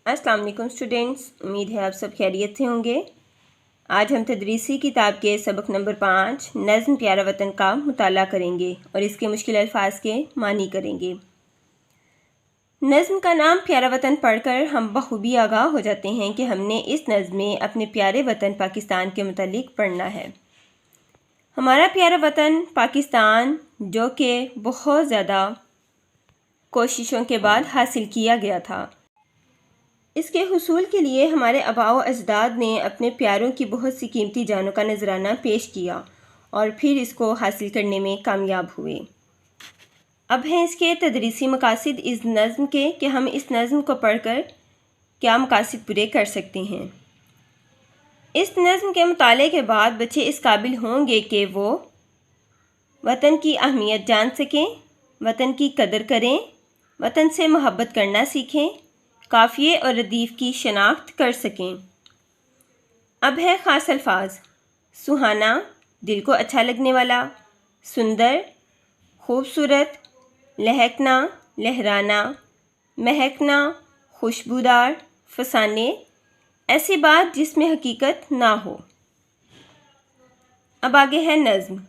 अस्सलाम वालेकुम स्टूडेंट्स, उम्मीद है आप सब खैरियत से होंगे। आज हम तदरीसी किताब के सबक नंबर 5 नज़्म प्यारा वतन का मुताला करेंगे और इसके मुश्किल अल्फाज के मानी करेंगे। नज़्म का नाम प्यारा वतन पढ़कर हम बखूबी आगाह हो जाते हैं कि हमने इस नज़्म में अपने प्यारे वतन पाकिस्तान के मुतालिक पढ़ना है। हमारा प्यारा वतन पाकिस्तान जो कि बहुत ज़्यादा कोशिशों के बाद हासिल किया गया था, इसके हुसूल के लिए हमारे आबाओ अजदाद ने अपने प्यारों की बहुत सी कीमती जानों का नजराना पेश किया और फिर इसको हासिल करने में कामयाब हुए। अब हैं इसके तदरीसी मकासिद इस नज़्म के कि हम इस नज़्म को पढ़कर क्या मकासिद पूरे कर सकते हैं। इस नज़्म के मुताले के बाद बच्चे इस काबिल होंगे कि वो वतन की अहमियत जान सकें, वतन की कदर करें, वतन से मोहब्बत करना सीखें, काफ़िये और रदीफ़ की शनाख्त कर सकें। अब है ख़ास अल्फाज। सुहाना, दिल को अच्छा लगने वाला, सुंदर, खूबसूरत, लहकना, लहराना, महकना, खुशबूदार, फसाने, ऐसी बात जिसमें हकीकत ना हो। अब आगे है नज़्म।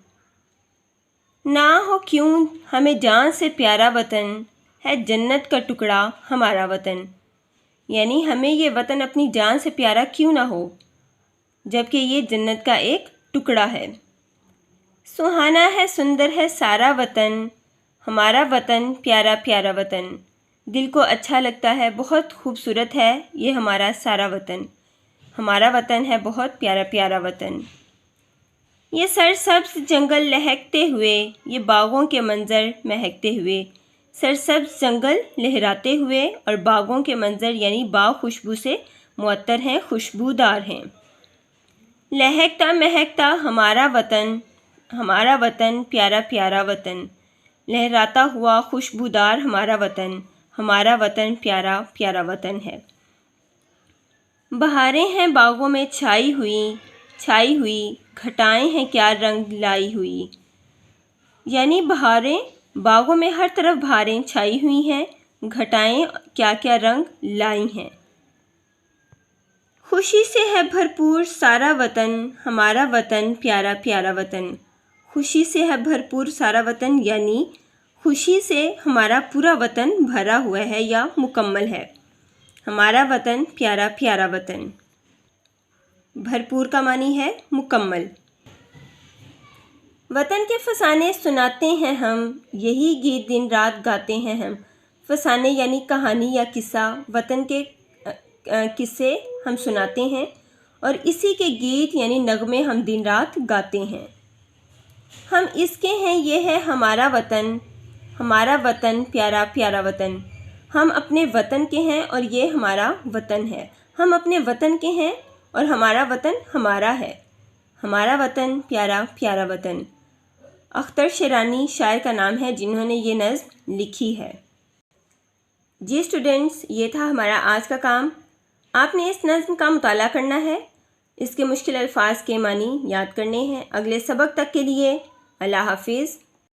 ना हो क्यों हमें जान से प्यारा वतन, है जन्नत का टुकड़ा हमारा वतन। यानी हमें ये वतन अपनी जान से प्यारा क्यों ना हो, जबकि ये जन्नत का एक टुकड़ा है। सुहाना है, सुंदर है सारा वतन, हमारा वतन प्यारा प्यारा वतन। दिल को अच्छा लगता है, बहुत खूबसूरत है ये हमारा सारा वतन। हमारा वतन है बहुत प्यारा प्यारा वतन। ये सरसब्ज़ जंगल लहकते हुए, ये बागों के मंज़र महकते हुए, सरसब्ज़ जंगल लहराते हुए और बागों के मंज़र यानी बाग खुशबू से मुअत्तर हैं, खुशबूदार हैं। लहकता महकता हमारा वतन प्यारा प्यारा वतन। लहराता हुआ खुशबूदार हमारा वतन प्यारा प्यारा वतन है। बहारें हैं बागों में छाई हुई, घटाएं हैं क्या रंग लाई हुई। यानी बहारें, बागों में हर तरफ बहारें छाई हुई हैं, घटाएं क्या क्या रंग लाई हैं। खुशी से है भरपूर सारा वतन, हमारा वतन प्यारा प्यारा वतन। खुशी से है भरपूर सारा वतन यानी खुशी से हमारा पूरा वतन भरा हुआ है या मुकम्मल है। हमारा वतन प्यारा प्यारा वतन। भरपूर का मानी है मुकम्मल। वतन के फसाने सुनाते हैं हम, यही गीत दिन रात गाते हैं हम। फसाने यानी कहानी या किस्सा, वतन के किस्से हम सुनाते हैं और इसी के गीत यानी नगमे हम दिन रात गाते हैं। हम इसके हैं, ये है हमारा वतन प्यारा प्यारा वतन। हम अपने वतन के हैं और ये हमारा वतन है। हम अपने वतन के हैं और हमारा वतन हमारा है। हमारा वतन प्यारा प्यारा वतन। अख्तर शेरानी शायर का नाम है जिन्होंने ये नज़्म लिखी है। जी स्टूडेंट्स, ये था हमारा आज का काम। आपने इस नज़्म का मुताला करना है, इसके मुश्किल अल्फाज के मानी याद करने हैं। अगले सबक तक के लिए अल्लाह हाफिज़।